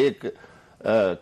1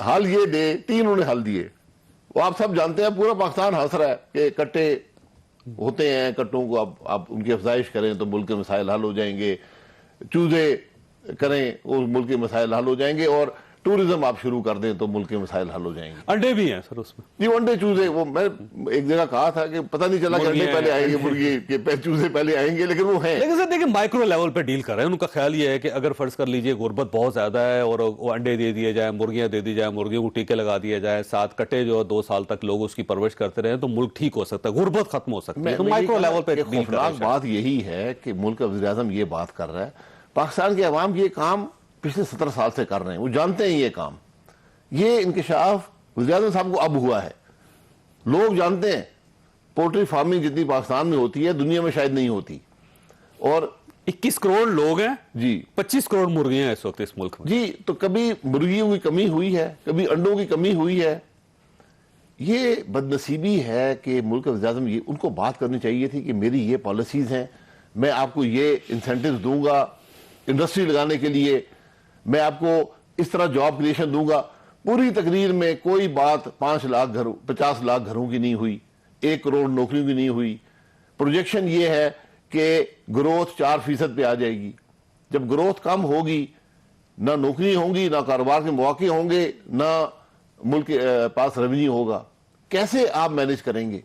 حل یہ دے، 3 انہوں نے حل دیے، وہ آپ سب جانتے ہیں، پورا پاکستان ہنس رہا ہے کہ کٹے ہوتے ہیں، کٹوں کو آپ ان کی افزائش کریں تو ملک کے مسائل حل ہو جائیں گے، چوزے کریں وہ ملک کے مسائل حل ہو جائیں گے، اور ٹورزم آپ شروع کر دیں تو ملک کے مسائل حل ہو جائیں گے۔ انڈے بھی ہیں سر اس میں؟ یہ انڈے چوزے، وہ میں ایک جگہ کہا تھا کہ پتہ نہیں چلا کہ انڈے پہلے آئیں گے مرغی کے چوزے پہلے آئیں گے، لیکن وہ ہیں۔ لیکن سر دیکھیں مائکرو لیول پہ ڈیل کر رہے ہیں، ان کا خیال یہ ہے کہ اگر فرض کر لیجئے غربت بہت زیادہ ہے اور وہ انڈے دے دیے جائیں، مرغیاں دے دی جائیں، مرغیوں کو ٹیکے لگا دیے جائیں، ساتھ کٹے جو 2 سال تک لوگ اس کی پرورش کرتے رہے تو ملک ٹھیک ہو سکتا ہے، غربت ختم ہو سکتی ہے۔ تو مائکرو لیول پہ ڈیل کر رہے ہیں۔ بات یہی ہے کہ ملک کا وزیر اعظم یہ بات کر رہا ہے، پاکستان کے عوام یہ کام پچھلے 17 سال سے کر رہے ہیں، وہ جانتے ہیں یہ کام، یہ انکشاف وزیر اعظم صاحب کو اب ہوا ہے۔ لوگ جانتے ہیں پولٹری فارمنگ جتنی پاکستان میں ہوتی ہے دنیا میں شاید نہیں ہوتی، اور 21 کروڑ لوگ ہیں جی 25 کروڑ مرغیاں ہیں اس وقت اس ملک میں۔ جی، تو کبھی مرغیوں کی کمی ہوئی ہے، کبھی انڈوں کی کمی ہوئی ہے۔ یہ بدنصیبی ہے کہ ملک کا وزیر اعظم ان کو بات کرنی چاہیے تھی کہ میری یہ پالیسیز ہیں، میں آپ کو یہ انسینٹیوز دوں گا انڈسٹری لگانے کے لیے، میں آپ کو اس طرح جاب کریشن دوں گا۔ پوری تقریر میں کوئی بات 5 لاکھ گھروں 50 لاکھ گھروں کی نہیں ہوئی، 1 کروڑ نوکریوں کی نہیں ہوئی۔ پروجیکشن یہ ہے کہ گروتھ 4% پہ آ جائے گی۔ جب گروتھ کم ہوگی، نہ نوکری ہوں گی، نہ کاروبار کے مواقع ہوں گے، نہ ملک کے پاس ریونیو ہوگا، کیسے آپ مینج کریں گے؟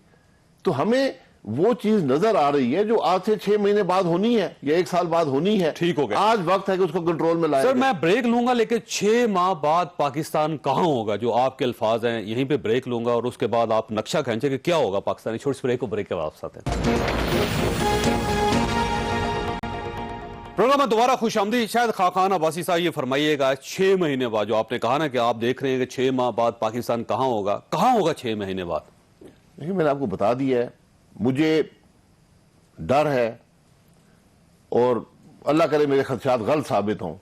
تو ہمیں وہ چیز نظر آ رہی ہے جو آج سے 6 مہینے بعد ہونی ہے یا 1 سال بعد ہونی ہے۔ ٹھیک ہو گیا، آج وقت ہے کہ اس کو کنٹرول میں لائے۔ سر میں بریک لوں گا، لیکن 6 ماہ بعد پاکستان کہاں ہوگا؟ جو آپ کے الفاظ ہیں یہیں پہ بریک لوں گا اور اس کے بعد آپ نقشہ کھینچیں کہ کیا ہوگا پاکستانی۔ چھوٹی سی بریک کو، بریک کے واپس آتے ہیں۔ پروگرام میں دوبارہ خوش آمدید۔ شاید خاقان عباسی صاحب یہ فرمائیے گا 6 مہینے بعد، جو آپ نے کہا نا کہ آپ دیکھ رہے ہیں کہ 6 ماہ بعد پاکستان کہاں ہوگا 6 مہینے بعد؟ دیکھیں میں نے آپ کو بتا دیا ہے، مجھے ڈر ہے اور اللہ کرے میرے خدشات غلط ثابت ہوں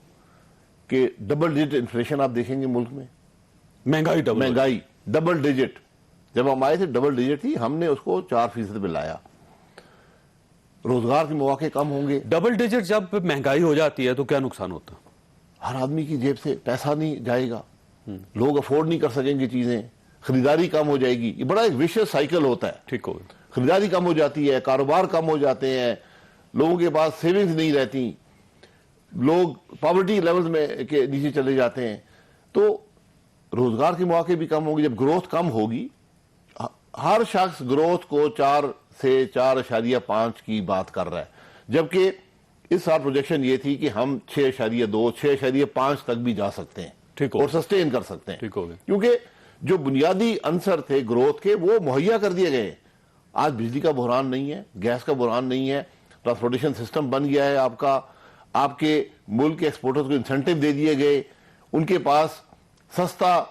کہ ڈبل ڈیجٹ انفلیشن آپ دیکھیں گے ملک میں، مہنگائی ڈبل ڈیجٹ۔ جب ہم آئے تھے ڈبل ڈیجٹ تھی، ہم نے اس کو 4% پہ لایا۔ روزگار کے مواقع کم ہوں گے۔ ڈبل ڈیجٹ جب مہنگائی ہو جاتی ہے تو کیا نقصان ہوتا ہے؟ ہر آدمی کی جیب سے پیسہ نہیں جائے گا، لوگ افورڈ نہیں کر سکیں گے چیزیں، خریداری کم ہو جائے گی۔ یہ بڑا ایک ویشیس سائیکل ہوتا ہے۔ ٹھیک ہو گیا، خریداری کم ہو جاتی ہے، کاروبار کم ہو جاتے ہیں، لوگوں کے پاس سیونگز نہیں رہتی، لوگ پاورٹی لیولز میں کے نیچے چلے جاتے ہیں، تو روزگار کے مواقع بھی کم ہوں گے۔ جب گروتھ کم ہوگی، ہر شخص گروتھ کو 4 سے 4.5 کی بات کر رہا ہے، جبکہ اس سال پروجیکشن یہ تھی کہ ہم 6.2 6.5 تک بھی جا سکتے ہیں اور سسٹین کر سکتے ہیں، کیونکہ جو بنیادی عنصر تھے گروتھ کے وہ مہیا کر دیے گئے۔ آج بجلی کا بحران نہیں ہے، گیس کا بحران نہیں ہے، ٹرانسپورٹیشن سسٹم بن گیا ہے آپ کا، آپ کے ملک کے ایکسپورٹرز کو انسینٹیو دے دیے گئے، ان کے پاس سستا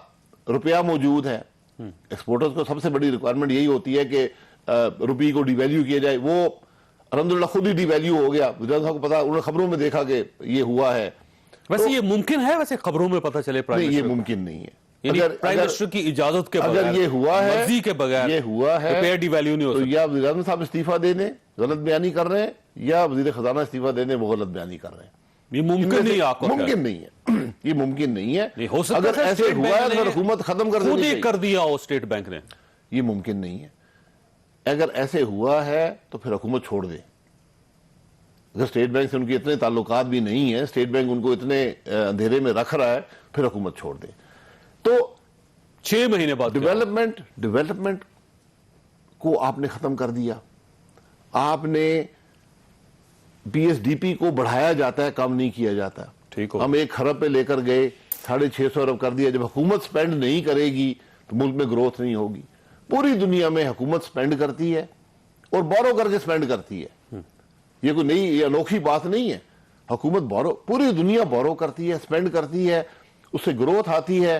روپیہ موجود ہے۔ ایکسپورٹرز کو سب سے بڑی ریکوائرمنٹ یہی ہوتی ہے کہ روپی کو ڈی ویلیو کیا جائے، وہ الحمدللہ خود ہی ڈی ویلیو ہو گیا۔ وزیر صاحب کو پتا، انہوں نے خبروں میں دیکھا کہ یہ ہوا ہے۔ ویسے یہ ممکن ہے؟ ویسے خبروں میں پتہ چلے نہیں، یہ ممکن نہیں ہے۔ پرائم منسٹر کی اجازت کے بغیر، اگر یہ ہوا ہے، مرضی کے بغیر یہ ہوا ہے روپیہ ڈی ویلیو نہیں ہو تو سکتا۔ یا وزیر اعظم صاحب استعفیٰ دینے غلط بیانی کر رہے ہیں، یا وزیر خزانہ استعفیٰ دینے وہ غلط بیانی کر رہے ہیں۔ یہ ممکن نہیں، آپ کو ممکن نہیں ہے، یہ ممکن نہیں ہے۔ نہیں ہو سکتا اگر ایسے ہوا ہے تو حکومت ختم کر دینی خود ہی چاہیے۔ کر دیا ہو اسٹیٹ بینک نے، یہ ممکن نہیں ہے۔ اگر ایسے ہوا ہے تو پھر حکومت چھوڑ دے۔ اگر اسٹیٹ بینک سے ان کی اتنے تعلقات بھی نہیں ہیں، اسٹیٹ بینک ان کو اتنے اندھیرے میں رکھ رہا ہے، پھر حکومت چھوڑ دے۔ تو 6 مہینے بعد ڈیولپمنٹ کو آپ نے ختم کر دیا۔ آپ نے پی ایس ڈی پی کو بڑھایا جاتا ہے، کم نہیں کیا جاتا۔ ٹھیک ہو، ہم 1 خرب پہ لے کر گئے، 650 ارب کر دیا۔ جب حکومت سپینڈ نہیں کرے گی تو ملک میں گروتھ نہیں ہوگی۔ پوری دنیا میں حکومت سپینڈ کرتی ہے اور بورو کر کے سپینڈ کرتی ہے۔ یہ کوئی نئی یا انوکھی بات نہیں ہے۔ حکومت پوری دنیا بورو کرتی ہے، سپینڈ کرتی ہے، اس سے گروتھ آتی ہے۔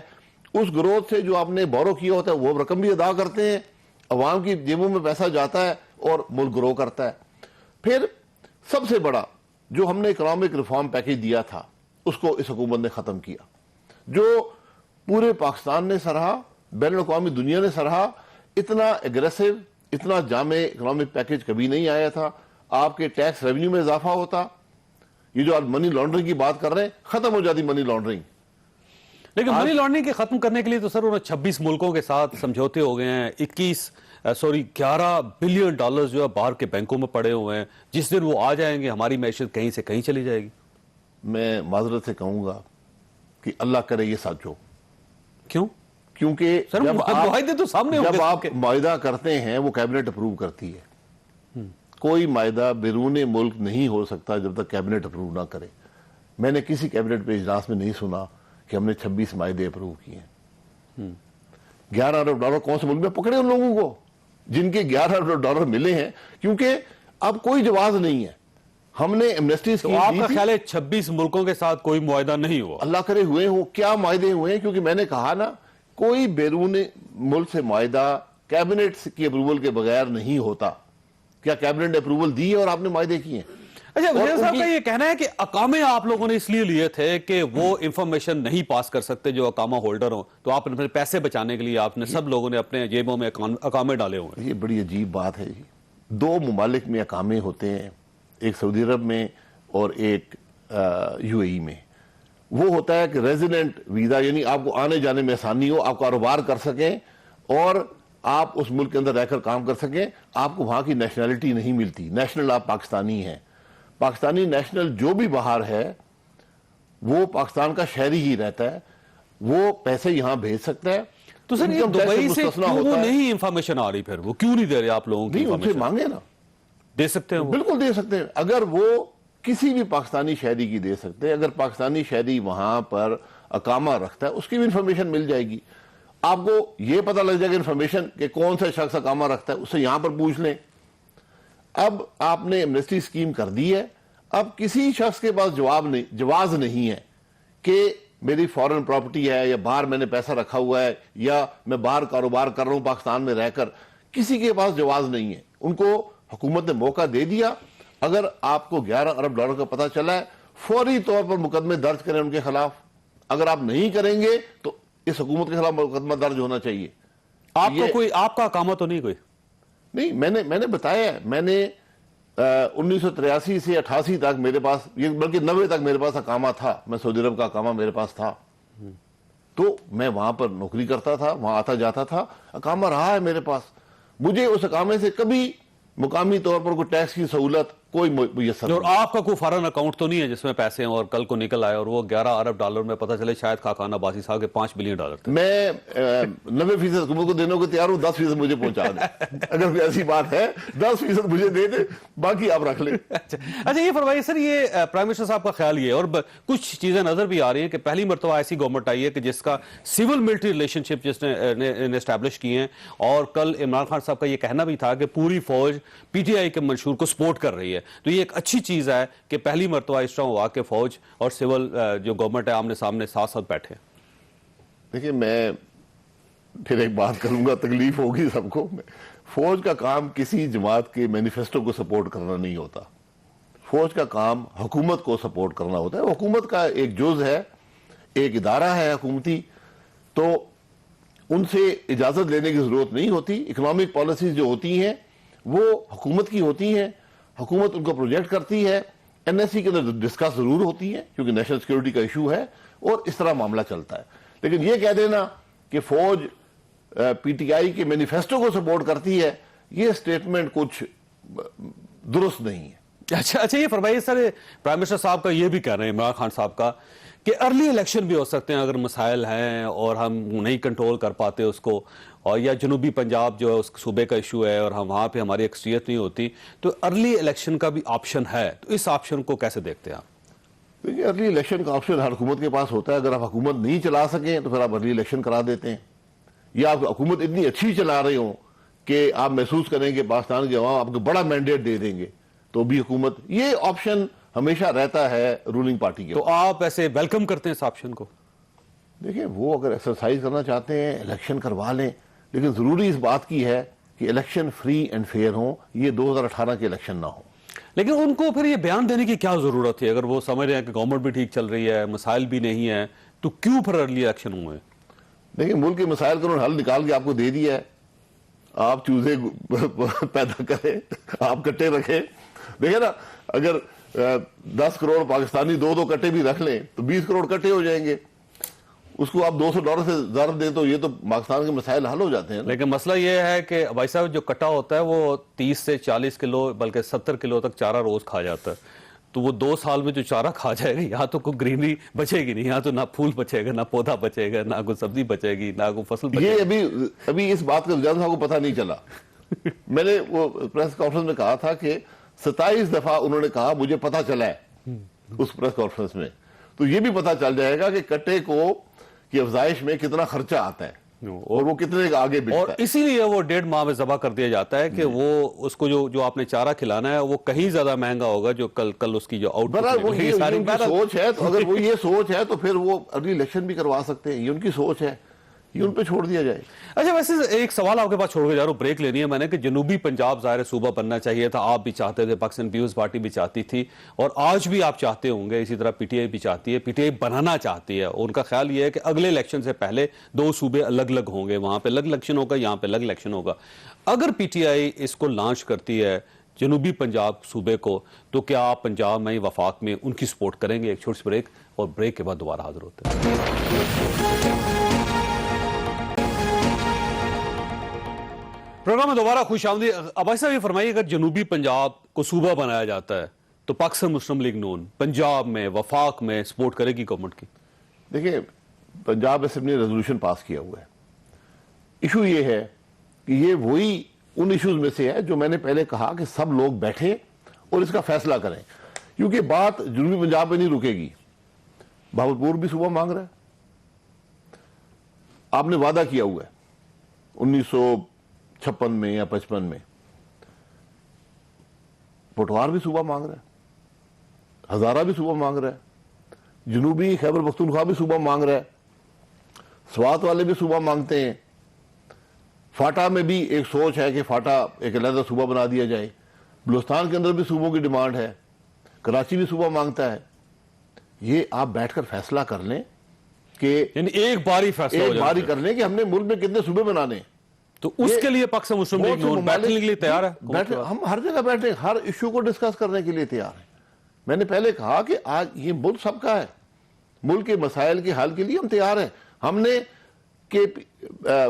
اس گروتھ سے جو آپ نے بورو کیا ہوتا ہے وہ رقم بھی ادا کرتے ہیں، عوام کی جیبوں میں پیسہ جاتا ہے اور ملک گرو کرتا ہے۔ پھر سب سے بڑا جو ہم نے اکنامک ریفارم پیکیج دیا تھا اس کو اس حکومت نے ختم کیا، جو پورے پاکستان نے سراہا، بین الاقوامی دنیا نے سراہا۔ اتنا ایگریسو، اتنا جامع اکنامک پیکیج کبھی نہیں آیا تھا۔ آپ کے ٹیکس ریونیو میں اضافہ ہوتا، یہ جو آپ منی لانڈرنگ کی بات کر رہے ہیں ختم ہو جاتی منی لانڈرنگ۔ لیکن منی لانڈرنگ کے ختم کرنے کے لیے تو سر انہوں 26 ملکوں کے ساتھ سمجھوتے ہو گئے ہیں. 11 بلین ڈالر جو ہے باہر کے بینکوں میں پڑے ہوئے ہیں. جس دن وہ آ جائیں گے ہماری معیشت کہیں سے کہیں چلی جائے گی. میں معذرت سے کہوں گا کہ اللہ کرے یہ سچ ہو. کیوں؟ کیونکہ سر معاہدے تو سامنے جب آپ معاہدہ کرتے ہیں وہ کیبنٹ اپروو کرتی ہے. کوئی معاہدہ بیرون ملک نہیں ہو سکتا جب تک کیبنٹ اپروو نہ کرے. میں نے کسی کیبنٹ پہ اجلاس میں نہیں سنا کہ ہم نے 26 معاہدے اپروو کیے ہیں. 11 ارب ڈالر کون سے ملک میں پکڑے ان لوگوں کو جن کے 11 ارب ڈالر ملے ہیں؟ کیونکہ اب کوئی جواز نہیں ہے. ہم نے ایمنسٹی تو آپ کا خیال ہے 26 ملکوں کے ساتھ کوئی معاہدہ نہیں ہوا؟ اللہ کرے ہوئے ہوں. کیا معاہدے ہوئے ہیں؟ کیونکہ میں نے کہا نا کوئی بیرون ملک سے معاہدہ کیبنٹ کی اپروول کے بغیر نہیں ہوتا. کیا کیبنٹ نے اپروول دی ہے اور آپ نے معاہدے کیے ہیں؟ اچھا وزیر صاحب کا یہ کہنا ہے کہ اقامے آپ لوگوں نے اس لیے لیے تھے کہ وہ انفارمیشن نہیں پاس کر سکتے جو اقامہ ہولڈر ہوں, تو آپ نے پیسے بچانے کے لیے آپ نے سب لوگوں نے اپنے جیبوں میں اقامے ڈالے ہوئے ہیں. یہ بڑی عجیب بات ہے جی. 2 ممالک میں اقامے ہوتے ہیں, ایک سعودی عرب میں اور ایک یو اے ای میں. وہ ہوتا ہے کہ ریزیڈنٹ ویزا, یعنی آپ کو آنے جانے میں آسانی ہو, آپ کاروبار کر سکیں اور آپ اس ملک کے اندر رہ کر کام کر سکیں. آپ کو وہاں کی نیشنلٹی نہیں ملتی. نیشنل آپ پاکستانی ہیں. پاکستانی نیشنل جو بھی باہر ہے وہ پاکستان کا شہری ہی رہتا ہے, وہ پیسے یہاں بھیج سکتا ہے. تو سر یہ دبئی سے کیوں وہ نہیں انفارمیشن آ رہی, پھر وہ کیوں نہیں دے رہے آپ لوگوں کی؟ نہیں, ان سے مانگے نا, دے سکتے ہیں. بالکل دے سکتے ہیں. اگر وہ کسی بھی پاکستانی شہری کی دے سکتے ہیں. اگر پاکستانی شہری وہاں پر اقامہ رکھتا ہے اس کی بھی انفارمیشن مل جائے گی. آپ کو یہ پتہ لگ جائے گا انفارمیشن کہ کون سا شخص اقامہ رکھتا ہے, اس سے یہاں پر پوچھ لیں. اب آپ نے ایمنسٹی اسکیم کر دی ہے. اب کسی شخص کے پاس جواز نہیں ہے کہ میری فورن پراپرٹی ہے یا باہر میں نے پیسہ رکھا ہوا ہے یا میں باہر کاروبار کر رہا ہوں پاکستان میں رہ کر. کسی کے پاس جواز نہیں ہے. ان کو حکومت نے موقع دے دیا. اگر آپ کو 11 ارب ڈالر کا پتہ چلا ہے فوری طور پر مقدمے درج کریں ان کے خلاف. اگر آپ نہیں کریں گے تو اس حکومت کے خلاف مقدمہ درج ہونا چاہیے. آپ کا اقامہ تو نہیں کوئی؟ نہیں, میں نے بتایا ہے. میں نے 1983 سے 88 تک میرے پاس, بلکہ 90 تک میرے پاس اقامہ تھا. میں سعودی عرب کا اقامہ میرے پاس تھا, تو میں وہاں پر نوکری کرتا تھا, وہاں آتا جاتا تھا. اقامہ رہا ہے میرے پاس. مجھے اس اقامے سے کبھی مقامی طور پر کوئی ٹیکس کی سہولت کوئی میسر نہیں. اور آپ کا کوئی فارن اکاؤنٹ تو نہیں ہے جس میں پیسے ہیں اور کل کو نکل آئے اور وہ 11 ارب ڈالر میں پتہ چلے شاید خاقان عباسی صاحب کے 5 بلین ڈالر تھے؟ میں 90% حکومت کو دینے کو تیار ہوں, 10% مجھے پہنچا دیں. اگر کوئی ایسی بات ہے 10% مجھے دے دیں, باقی آپ رکھ لیں. اچھا یہ فرمائیے سر, یہ پرائم منسٹر صاحب کا خیال یہ ہے, اور کچھ چیزیں نظر بھی آ رہی ہیں کہ پہلی مرتبہ ایسی گورنمنٹ آئی ہے کہ جس کا سول ملٹری ریلیشن شپ جس نے اسٹیبلش کی ہیں, اور کل عمران خان صاحب کا یہ کہنا بھی تھا کہ پوری فوج پی ٹی آئی کے منشور کو سپورٹ کر رہی ہے. تو یہ ایک اچھی چیز ہے کہ پہلی مرتبہ اس طرح ہوا کہ فوج اور سول جو گورنمنٹ ہے آمنے سامنے ساتھ ساتھ بیٹھے. دیکھیں میں پھر ایک بات کروں گا, تکلیف ہوگی سب کو. فوج کا کام کسی جماعت کے مینیفیسٹو کو سپورٹ کرنا نہیں ہوتا. فوج کا کام حکومت کو سپورٹ کرنا ہوتا ہے. حکومت کا ایک جز ہے, ایک ادارہ ہے حکومتی, تو ان سے اجازت لینے کی ضرورت نہیں ہوتی. اکنامک پالیسیز جو ہوتی ہیں وہ حکومت کی ہوتی ہیں, حکومت ان کو پروجیکٹ کرتی ہے. این ایس سی کے اندر ڈسکس ضرور ہوتی ہے کیونکہ نیشنل سیکیورٹی کا ایشو ہے, اور اس طرح معاملہ چلتا ہے. لیکن یہ کہہ دینا کہ فوج پی ٹی آئی کے مینیفیسٹو کو سپورٹ کرتی ہے, یہ سٹیٹمنٹ کچھ درست نہیں ہے. اچھا یہ فرمائیے سر, پرائم منسٹر صاحب کا یہ بھی کہہ رہے ہیں عمران خان صاحب کا کہ ارلی الیکشن بھی ہو سکتے ہیں اگر مسائل ہیں اور ہم نہیں کنٹرول کر پاتے اس کو, اور یا جنوبی پنجاب جو ہے اس صوبے کا ایشو ہے اور ہم وہاں پہ ہماری اکثریت نہیں ہوتی, تو ارلی الیکشن کا بھی آپشن ہے. تو اس آپشن کو کیسے دیکھتے ہیں آپ؟ دیکھیے ارلی الیکشن کا آپشن ہر حکومت کے پاس ہوتا ہے. اگر آپ حکومت نہیں چلا سکیں تو پھر آپ ارلی الیکشن کرا دیتے ہیں, یا آپ حکومت اتنی اچھی چلا رہے ہوں کہ آپ محسوس کریں کہ پاکستان کے عوام آپ کو بڑا مینڈیٹ دے دیں گے تو بھی حکومت, یہ آپشن ہمیشہ رہتا ہے رولنگ پارٹی کے. تو آپ ایسے ویلکم کرتے ہیں اس آپشن کو؟ دیکھیں وہ اگر ایکسرسائز کرنا چاہتے ہیں الیکشن کروا لیں, لیکن ضروری اس بات کی ہے کہ الیکشن فری اینڈ فیئر ہوں, یہ 2018 کے الیکشن نہ ہوں. لیکن ان کو پھر یہ بیان دینے کی کیا ضرورت ہے اگر وہ سمجھ رہے ہیں کہ گورنمنٹ بھی ٹھیک چل رہی ہے, مسائل بھی نہیں ہیں, تو کیوں پھر ارلی الیکشن ہوئے؟ دیکھیں ملک کے مسائل کا انہوں نے حل نکال کے آپ کو دے دیا ہے. آپ چوزے پیدا کریں, آپ کٹے رکھیں. دیکھیں نا, اگر 10 کروڑ پاکستانی 2 کٹے بھی رکھ لیں تو 20 کروڑ کٹے ہو جائیں گے. اس کو آپ $200 سے ضرب دیں تو یہ تو پاکستان کے مسائل حل ہو جاتے ہیں نا۔ لیکن مسئلہ یہ ہے کہ بھائی صاحب جو کٹا ہوتا ہے وہ 30 سے 40 کلو بلکہ 70 کلو تک چارہ روز کھا جاتا ہے، تو وہ 2 سال میں جو چارہ کھا جائے گا یہاں تو کوئی گرینری بچے گی نہیں، یہاں تو نہ پھول بچے گا، نہ پودا بچے گا، نہ کوئی سبزی بچے گی، نہ کوئی فصل بچے گی۔ یہ ابھی اس بات کا رجحان صاحب کو پتہ نہیں چلا۔ میں نے وہ پریس کانفرنس میں کہا تھا کہ 27 دفعہ انہوں نے کہا مجھے پتہ چلا ہے اس پریس کانفرنس میں، تو یہ بھی پتہ چل جائے گا کہ کٹے کی افزائش میں کتنا خرچہ آتا ہے اور وہ کتنے آگے اور بڑھتا ہے۔ اسی لیے وہ 1.5 ماہ میں ذبح کر دیا جاتا ہے کہ وہ اس کو جو آپ نے چارہ کھلانا ہے وہ کہیں زیادہ مہنگا ہوگا جو کل اس کی جو آؤٹ برحال وہ یہ ان کی سوچ ہے، تو اگر وہ یہ سوچ ہے تو پھر وہ اگلی الیکشن بھی کروا سکتے ہیں، یہ ان کی سوچ ہے، یہ ان پہ چھوڑ دیا جائے۔ اچھا ویسے ایک سوال آپ کے پاس چھوڑ کے جا رہا ہوں، بریک لینی ہے میں نے، کہ جنوبی پنجاب ظاہر صوبہ بننا چاہیے تھا، آپ بھی چاہتے تھے، پاکستان پیپلز پارٹی بھی چاہتی تھی، اور آج بھی آپ چاہتے ہوں گے، اسی طرح پی ٹی آئی بھی چاہتی ہے، پی ٹی آئی بنانا چاہتی ہے، ان کا خیال یہ ہے کہ اگلے الیکشن سے پہلے 2 صوبے الگ الگ ہوں گے، وہاں پہ الگ الیکشن ہوگا، یہاں پہ الگ الیکشن ہوگا۔ اگر پی ٹی آئی اس کو لانچ کرتی ہے جنوبی پنجاب صوبے کو، تو کیا آپ پنجاب میں وفاق میں ان کی سپورٹ کریں گے؟ ایک چھوٹی سی بریک، اور بریک کے بعد دوبارہ حاضر ہوتے ہیں۔ پروگرام میں دوبارہ خوش آمدید۔ عباس صاحب یہ فرمائیے، اگر جنوبی پنجاب کو صوبہ بنایا جاتا ہے تو پاکستان مسلم لیگ نون پنجاب میں وفاق میں سپورٹ کرے گی گورنمنٹ کی؟ دیکھیں، پنجاب اسمبلی نے ریزولوشن پاس کیا ہوا ہے۔ ایشو یہ ہے کہ یہ وہی ان ایشوز میں سے ہے جو میں نے پہلے کہا کہ سب لوگ بیٹھیں اور اس کا فیصلہ کریں، کیونکہ بات جنوبی پنجاب میں نہیں رکے گی۔ بہاولپور بھی صوبہ مانگ رہا ہے، آپ نے وعدہ کیا ہوا ہے 1956 میں یا 55 میں۔ پٹوار بھی صوبہ مانگ رہا ہے، ہزارہ بھی صوبہ مانگ رہا ہے، جنوبی خیبر پختونخوا بھی صوبہ مانگ رہا ہے، سوات والے بھی صوبہ مانگتے ہیں، فاٹا میں بھی ایک سوچ ہے کہ فاٹا ایک علیحدہ صوبہ بنا دیا جائے، بلوچستان کے اندر بھی صوبوں کی ڈیمانڈ ہے، کراچی بھی صوبہ مانگتا ہے۔ یہ آپ بیٹھ کر فیصلہ کر لیں کہ یعنی ایک باری فیصلہ ہو ایک باری جائے، کر لیں کہ ہم نے ملک میں کتنے صوبے بنانے ہیں۔ تو اس کے لیے پاکستان مسلم لیگ نون بیٹھنے کے لیے تیار ہے؟ ہم ہر جگہ بیٹھے، ہر ایشو کو ڈسکس کرنے کے لیے تیار ہیں۔ میں نے پہلے کہا کہ آج یہ ملک سب کا ہے، ملک کے مسائل کے حل کے لیے ہم تیار ہیں۔ ہم نے کہ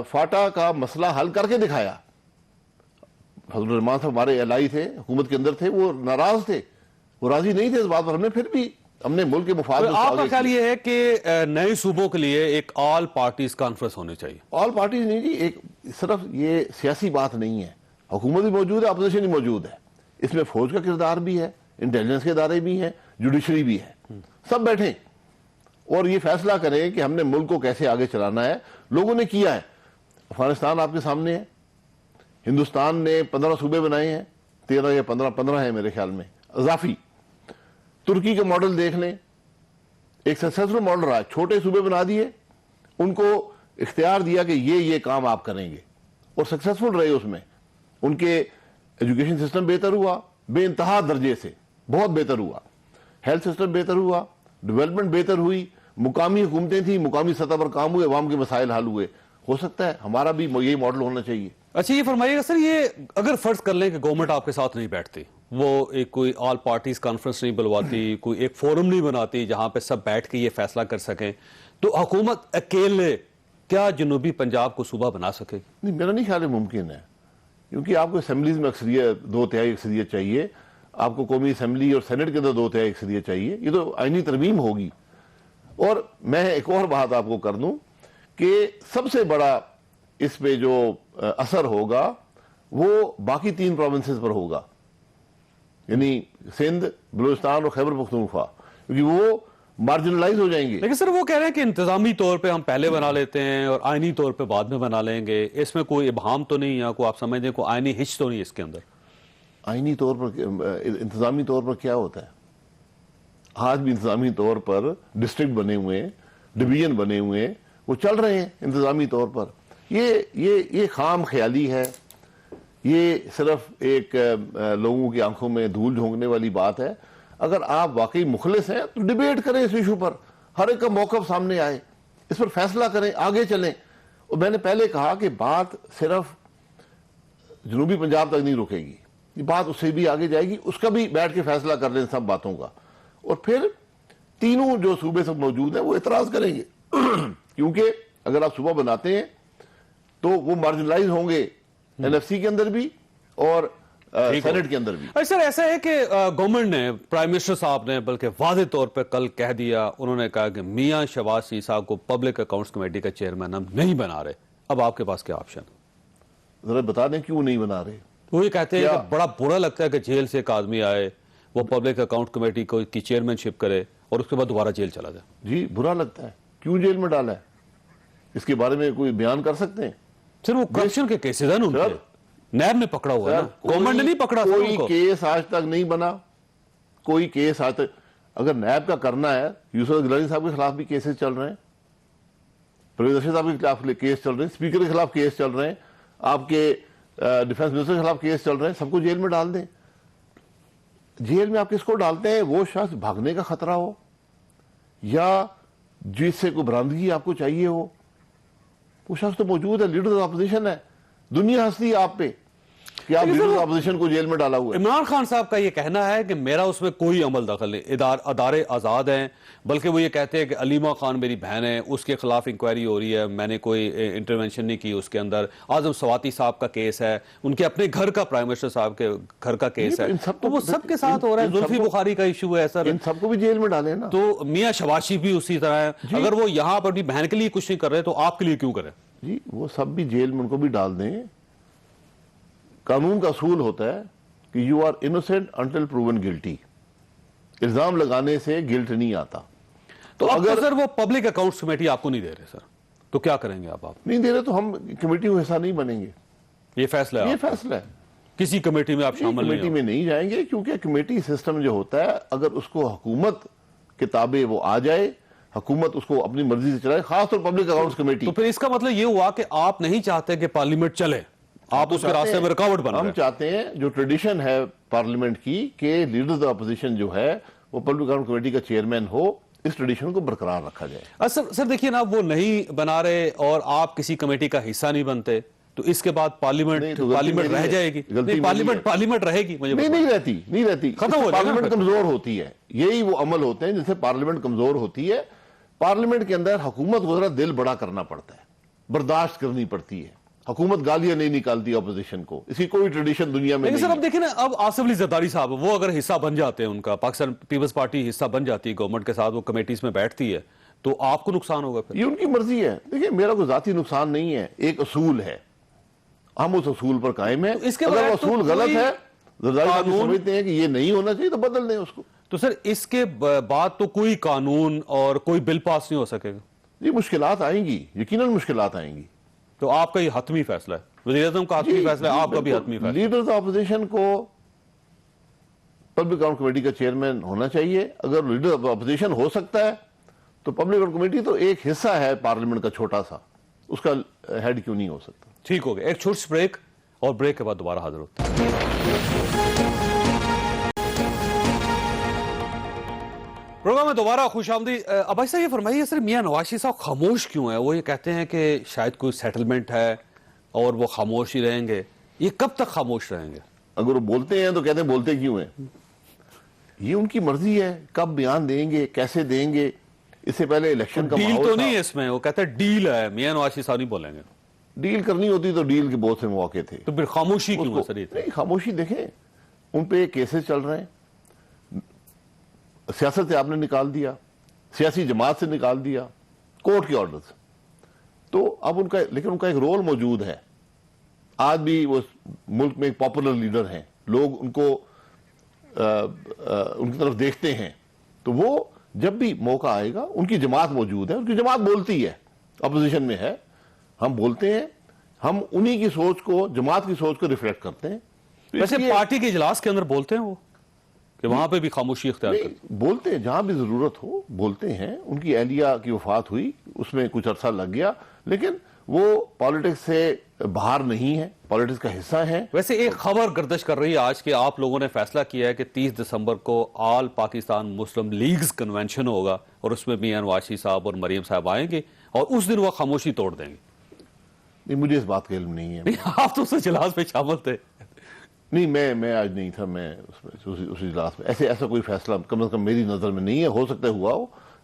فاٹا کا مسئلہ حل کر کے دکھایا۔ فضل الرحمان صاحب ہمارے الائی تھے، حکومت کے اندر تھے، وہ ناراض تھے، وہ راضی نہیں تھے اس بات پر، ہم نے ملک کے مفاد میں آپ کا خیال یہ ہے کہ نئے صوبوں کے لیے ایک آل پارٹیز کانفرنس ہونی چاہیے؟ آل پارٹیز نہیں جی، ایک صرف یہ سیاسی بات نہیں ہے، حکومت بھی موجود ہے، اپوزیشن بھی موجود ہے، اس میں فوج کا کردار بھی ہے، انٹیلیجنس کے ادارے بھی ہیں، جوڈیشری بھی ہے، سب بیٹھیں اور یہ فیصلہ کریں کہ ہم نے ملک کو کیسے آگے چلانا ہے۔ لوگوں نے کیا ہے، افغانستان آپ کے سامنے ہے، ہندوستان نے 15 صوبے بنائے ہیں، 13 یا 15 ہیں میرے خیال میں اضافی۔ ترکی کے ماڈل دیکھ لیں، ایک سکسیسفل ماڈل رہا، چھوٹے صوبے بنا دیے، ان کو اختیار دیا کہ یہ کام آپ کریں گے، اور سکسیسفل رہے اس میں۔ ان کے ایجوکیشن سسٹم بہتر ہوا، بے انتہا درجے سے بہت بہتر ہوا، ہیلتھ سسٹم بہتر ہوا، ڈیولپمنٹ بہتر ہوئی، مقامی حکومتیں تھیں، مقامی سطح پر کام ہوئے، عوام کے مسائل حل ہوئے۔ ہو سکتا ہے ہمارا بھی یہی ماڈل ہونا چاہیے۔ اچھا یہ فرمائیے گا سر، یہ اگر فرض کر لیں کہ گورنمنٹ آپ کے ساتھ نہیں بیٹھتی، وہ ایک کوئی آل پارٹیز کانفرنس نہیں بلواتی، کوئی ایک فورم نہیں بناتی جہاں پہ سب بیٹھ کے یہ فیصلہ کر سکیں، تو حکومت اکیلے کیا جنوبی پنجاب کو صوبہ بنا سکے گی؟ نہیں، میرا نہیں خیال ہے ممکن ہے، کیونکہ آپ کو اسمبلیز میں اکثریت 2/3 اکثریت چاہیے، آپ کو قومی اسمبلی اور سینٹ کے اندر 2/3 اکثریت چاہیے، یہ تو آئینی ترمیم ہوگی۔ اور میں ایک اور بات آپ کو کر دوں کہ سب سے بڑا اس پہ جو اثر ہوگا وہ باقی 3 پروونسز پر ہوگا، یعنی سندھ، بلوچستان اور خیبر پختونخوا، کیونکہ وہ مارجنلائز ہو جائیں گے۔ لیکن سر وہ کہہ رہے ہیں کہ انتظامی طور پہ ہم پہلے بنا لیتے ہیں اور آئینی طور پہ بعد میں بنا لیں گے، اس میں کوئی ابہام تو نہیں، یا کوئی آپ سمجھتے ہیں کوئی آئینی ہچ تو نہیں اس کے اندر؟ آئینی طور پر، انتظامی طور پر کیا ہوتا ہے؟ آج بھی انتظامی طور پر ڈسٹرکٹ بنے ہوئے ہیں، ڈویژن بنے ہوئے ہیں، وہ چل رہے ہیں انتظامی طور پر۔ یہ خام خیالی ہے، یہ صرف ایک لوگوں کی آنکھوں میں دھول جھونکنے والی بات ہے۔ اگر آپ واقعی مخلص ہیں تو ڈیبیٹ کریں اس ایشو پر، ہر ایک کا موقف سامنے آئے، اس پر فیصلہ کریں، آگے چلیں۔ اور میں نے پہلے کہا کہ بات صرف جنوبی پنجاب تک نہیں رکے گی، یہ بات اس سے بھی آگے جائے گی، اس کا بھی بیٹھ کے فیصلہ کر لیں سب باتوں کا، اور پھر تینوں جو صوبے سب موجود ہیں وہ اعتراض کریں گے۔ کیونکہ اگر آپ صوبہ بناتے ہیں تو وہ مارجنلائز ہوں گے NFC کے اندر بھی اور سینٹ کے اندر بھی. سر ایسا ہے کہ گورنمنٹ نے پرائم منسٹر صاحب نے بلکہ واضح طور پہ کل کہہ دیا, انہوں نے کہا کہ میاں شہباز شریف صاحب کو پبلک اکاؤنٹس کمیٹی کا چیئرمین ہم نہیں بنا رہے. اب آپ کے پاس کیا آپشن؟ ذرا بتا دیں کیوں نہیں بنا رہے. وہ یہ کہتے ہیں کہ بڑا برا لگتا ہے کہ جیل سے ایک آدمی آئے, وہ پبلک اکاؤنٹ کمیٹی کی چیئرمین شپ کرے اور اس کے بعد دوبارہ جیل چلا جائے. جی برا لگتا ہے. کیوں جیل میں ڈالا ہے, اس کے بارے میں کوئی بیان کر سکتے ہیں؟ سر وہ کرپشن کے کیسز ہیں نا ان کے, نیب نے پکڑا ہوا ہے نا, گورنمنٹ نے نہیں پکڑا. کوئی کیس آج تک نہیں بنا, کوئی کیس آج تک. اگر نیب کا کرنا ہے, یوسف گیلانی صاحب کے خلاف بھی کیسز چل رہے ہیں, پرویز رشید صاحب کے خلاف کیس چل رہے ہیں, اسپیکر کے خلاف کیس چل رہے ہیں, آپ کے ڈیفنس منسٹر کے خلاف کیس چل رہے ہیں, سب کو جیل میں ڈال دیں. جیل میں آپ کس کو ڈالتے ہیں؟ وہ شخص بھاگنے کا خطرہ ہو یا جس سے کوئی برآمدگی آپ کو چاہیے ہو. وہ شخص تو موجود ہے, لیڈر آف اپوزیشن ہے, دنیا ہنستی ہے آپ پہ کہ آپ لیڈر آف اپوزیشن کو جیل میں ڈالا ہوا ہے. عمران خان صاحب کا یہ کہنا ہے کہ میرا اس میں کوئی عمل دخل نہیں, ادارے آزاد ہیں, بلکہ وہ یہ کہتے ہیں کہ علیمہ خان میری بہن ہے, اس کے خلاف انکوائری ہو رہی ہے, میں نے کوئی انٹرونشن نہیں کی اس کے اندر. اعظم سواتی صاحب کا کیس ہے, ان کے اپنے گھر کا, پرائم منسٹر صاحب کے گھر کا کیس ہے, تو وہ سب کے ساتھ ہو رہا ہے. زلفی بخاری کا ایشو ہے سر, ان سب کو بھی جیل میں ڈالیں نا. تو میاں شہباز شریف بھی اسی طرح ہے. اگر وہ یہاں پر اپنی بہن کے لیے کچھ نہیں کر رہے تو آپ کے لیے کیوں کریں؟ جی وہ سب بھی جیل میں ان کو بھی ڈال دیں. قانون کا اصول ہوتا ہے کہ you are innocent until proven guilty. الزام لگانے سے گلٹ نہیں آتا. تو اگر سر وہ پبلک اکاؤنٹس کمیٹی آپ کو نہیں دے رہے سر, تو کیا کریں گے آپ؟ نہیں دے رہے تو ہم کمیٹی میں حصہ نہیں بنیں گے. یہ فیصلہ ہے, یہ فیصلہ ہے. کسی کمیٹی میں آپ شامل کمیٹی میں نہیں جائیں گے, کیونکہ کمیٹی سسٹم جو ہوتا ہے, اگر اس کو حکومت کتابیں وہ آ جائے, حکومت اس کو اپنی مرضی سے چلائے, خاص طور پبلک اکاؤنٹس کمیٹی. تو پھر اس کا مطلب یہ ہوا کہ آپ نہیں چاہتے کہ پارلیمنٹ چلے, آپ اس کے راستے میں رکاوٹ بن رہے ہیں. ہم چاہتے ہیں جو ٹریڈیشن ہے پارلیمنٹ کی کہ لیڈرز آف اپوزیشن جو ہے وہ پبلک اکاؤنٹ کمیٹی کا چیئرمین ہو, اس ٹریڈیشن کو برقرار رکھا جائے. سر دیکھیے نا, وہ نہیں بنا رہے اور آپ کسی کمیٹی کا حصہ نہیں بنتے, تو اس کے بعد پارلیمنٹ رہ جائے گی. پارلیمنٹ رہے گی. نہیں رہتی. پارلیمنٹ کمزور ہوتی ہے. یہی وہ عمل ہوتے ہیں جن سے پارلیمنٹ کمزور ہوتی ہے. پارلیمنٹ کے اندر حکومت کو ذرا دل بڑا کرنا پڑتا ہے, برداشت کرنی پڑتی ہے. حکومت گالیاں نہیں نکالتی اپوزیشن کو, اس کی کوئی ٹریڈیشن دنیا میں نہیں. لیکن سر اب دیکھیں نا, اب آصف علی زرداری صاحب وہ اگر حصہ بن جاتے ہیں, ان کا پاکستان پیپلز پارٹی حصہ بن جاتی ہے گورنمنٹ کے ساتھ, وہ کمیٹیز میں بیٹھتی ہے, تو آپ کو نقصان ہوگا پھر. یہ ان کی مرضی ہے. دیکھیں میرا کوئی ذاتی نقصان نہیں ہے, ایک اصول ہے, ہم اس اصول پر قائم ہیں. اگر وہ اصول غلط ہے, زرداری صاحب سمجھتے ہیں کہ یہ نہیں ہونا چاہیے, تو بدل دیں اس کو. تو سر اس کے بعد تو کوئی قانون اور کوئی بل پاس نہیں ہو سکے گا. یہ مشکلات آئیں گی, یقیناً مشکلات آئیں گی. تو آپ کا یہ حتمی فیصلہ ہے, وزیر اعظم کا حتمی فیصلہ ہے, آپ کا بھی حتمی فیصلہ ہے. لیڈرز آف اپوزیشن کو پبلک اکاؤنٹ کمیٹی کا چیئرمین ہونا چاہیے. اگر لیڈر آف اپوزیشن ہو سکتا ہے تو پبلک اکاؤنٹ کمیٹی تو ایک حصہ ہے پارلیمنٹ کا چھوٹا سا, اس کا ہیڈ کیوں نہیں ہو سکتا. ٹھیک ہو گیا, ایک چھوٹی سی بریک, اور بریک کے بعد دوبارہ حاضر ہوتے ہیں. پروگرام میں دوبارہ خوش آمدید. اب ایسا یہ فرمائیے سر, میاں نواز شریف صاحب خاموش کیوں ہیں؟ وہ یہ کہتے ہیں کہ شاید کوئی سیٹلمنٹ ہے اور وہ خاموش ہی رہیں گے. یہ کب تک خاموش رہیں گے؟ اگر وہ بولتے ہیں تو کہتے ہیں بولتے کیوں ہیں. یہ ان کی مرضی ہے, کب بیان دیں گے, کیسے دیں گے. اس سے پہلے الیکشن کا ڈیل تو نہیں ہے اس میں, وہ کہتے ہیں ڈیل ہے, میاں نواز شریف صاحب نہیں بولیں گے. ڈیل کرنی ہوتی تو ڈیل کے بہت سے مواقع تھے. تو پھر خاموشی کیوں ہے سر؟ نہیں خاموشی, دیکھیں ان پہ کیسز چل رہے ہیں, سیاست سے آپ نے نکال دیا, سیاسی جماعت سے نکال دیا, کورٹ کے آرڈرز. تو اب ان کا, لیکن ان کا ایک رول موجود ہے. آج بھی وہ ملک میں ایک پاپولر لیڈر ہیں, لوگ ان کو ان کی طرف دیکھتے ہیں. تو وہ جب بھی موقع آئے گا, ان کی جماعت موجود ہے, ان کی جماعت بولتی ہے, اپوزیشن میں ہے, ہم بولتے ہیں, ہم انہی کی سوچ کو, جماعت کی سوچ کو ریفلیکٹ کرتے ہیں. ویسے پارٹی کے اجلاس کے اندر بولتے ہیں وہ کہ وہاں پہ بھی خاموشی اختیار کرتے ہیں؟ بولتے ہیں, جہاں بھی ضرورت ہو بولتے ہیں. ان کی اہلیہ کی وفات ہوئی, اس میں کچھ عرصہ لگ گیا, لیکن وہ پالیٹکس سے باہر نہیں ہے, پالیٹکس کا حصہ ہیں. ویسے ایک خبر گردش کر رہی ہے آج کہ آپ لوگوں نے فیصلہ کیا ہے کہ 30 دسمبر کو آل پاکستان مسلم لیگز کنونشن ہوگا, اور اس میں میاں نواز شریف صاحب اور مریم صاحب آئیں گے, اور اس دن وہ خاموشی توڑ دیں گے. نہیں, مجھے اس بات کا علم نہیں ہے. آپ تو اس اجلاس میں شامل تھے. نہیں, میں آج نہیں تھا, میں اس اجلاس میں. ایسا کوئی فیصلہ کم از کم میری نظر میں نہیں ہے. ہو سکتا ہے ہوا ہو,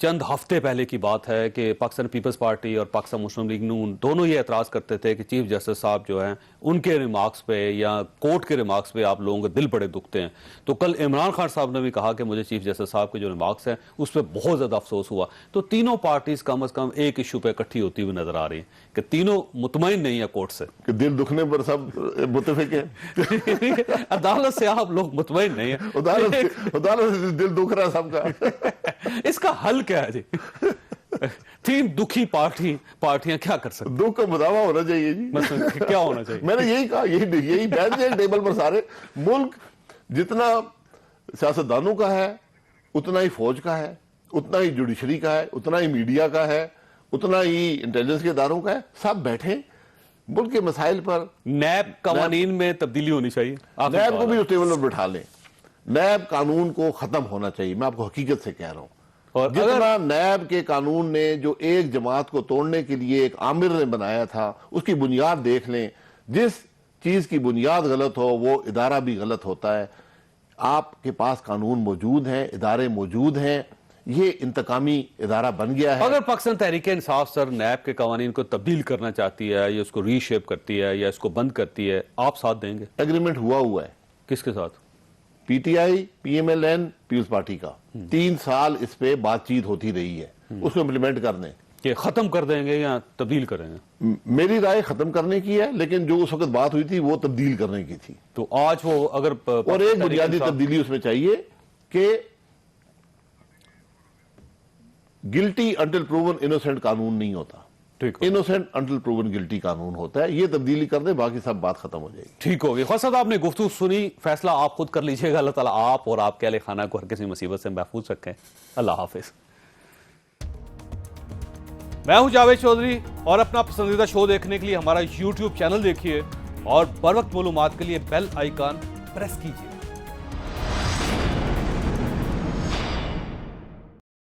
چند ہفتے پہلے کی بات ہے کہ پاکستان پیپلز پارٹی اور پاکستان مسلم لیگ نون دونوں یہ اعتراض کرتے تھے کہ چیف جسٹس صاحب جو ہیں ان کے ریمارکس پہ یا کورٹ کے ریمارکس پہ آپ لوگوں کے دل بڑے دکھتے ہیں. تو کل عمران خان صاحب نے بھی کہا کہ مجھے چیف جسٹس صاحب کے جو ریمارکس ہیں اس پہ بہت زیادہ افسوس ہوا. تو تینوں پارٹیز کم از کم ایک ایشو پہ اکٹھی ہوتی ہوئی نظر آ رہی ہیں کہ تینوں مطمئن نہیں ہیں کورٹ سے کہ دل دکھنے پر سب متفق ہیں. عدالت سے آپ لوگ مطمئن نہیں ہیں. عدالت سے دل دکھ رہا ہے سب کا. اس کا حل کیا ہے جی؟ تین دکھی پارٹیاں کیا کر سکتے؟ دکھ کا مداوع ہونا چاہیے جی. مثلا کیا ہونا چاہیے؟ میں نے یہی کہا, یہی بیٹھ جائے ٹیبل پر سارے. ملک جتنا سیاستدانوں کا ہے اتنا ہی فوج کا ہے, اتنا ہی جوڈیشری کا ہے, اتنا ہی میڈیا کا ہے, اتنا ہی انٹیلیجنس کے اداروں کا ہے. سب بیٹھیں ملک کے مسائل پر. نیب قوانین میں تبدیلی ہونی چاہیے. نیب کو بھی اس ٹیبل پر بٹھا لیں. نیب قانون کو ختم ہونا چاہیے. میں آپ کو حقیقت سے کہہ رہا ہوں. اور جتنا نیب کے قانون نے جو ایک جماعت کو توڑنے کے لیے ایک آمر نے بنایا تھا, اس کی بنیاد دیکھ لیں. جس چیز کی بنیاد غلط ہو وہ ادارہ بھی غلط ہوتا ہے. آپ کے پاس قانون موجود ہیں, ادارے موجود ہیں, یہ انتقامی ادارہ بن گیا ہے. اگر پاکستان تحریک انصاف سر نیب کے قوانین کو تبدیل کرنا چاہتی ہے یا اس کو ری شیپ کرتی ہے یا اس کو بند کرتی ہے, آپ ساتھ دیں گے؟ ایگریمنٹ ہوا ہے کس کے ساتھ؟ P T I, P M L N, Peoples Party کا. 3 سال اس پہ بات چیت ہوتی رہی ہے. اس کو امپلیمنٹ کر دیں. کہ ختم کر دیں گے یا تبدیل کریں گے؟ میری رائے ختم کرنے کی ہے, لیکن جو اس وقت بات ہوئی تھی وہ تبدیل کرنے کی تھی. تو آج وہ اگر اور ایک بنیادی تبدیلی اس میں چاہیے کہ گلٹی انٹل پروون انوسینٹ قانون نہیں ہوتا. انوسینٹ انٹل پروون گلٹی قانون ہوتا ہے. یہ تبدیلی کر دیں, باقی سب بات ختم ہو جائے گی. ٹھیک ہوگی. خواجہ صاحب آپ نے گفتگو سنی, فیصلہ آپ خود کر لیجئے گا. اللہ تعالیٰ آپ اور آپ کے اہل خانہ کو ہر کسی مصیبت سے محفوظ رکھیں. اللہ حافظ. میں ہوں جاوید چودھری, اور اپنا پسندیدہ شو دیکھنے کے لیے ہمارا یوٹیوب چینل دیکھیے اور بر وقت معلومات کے لیے بیل آئیکن پریس کیجیے.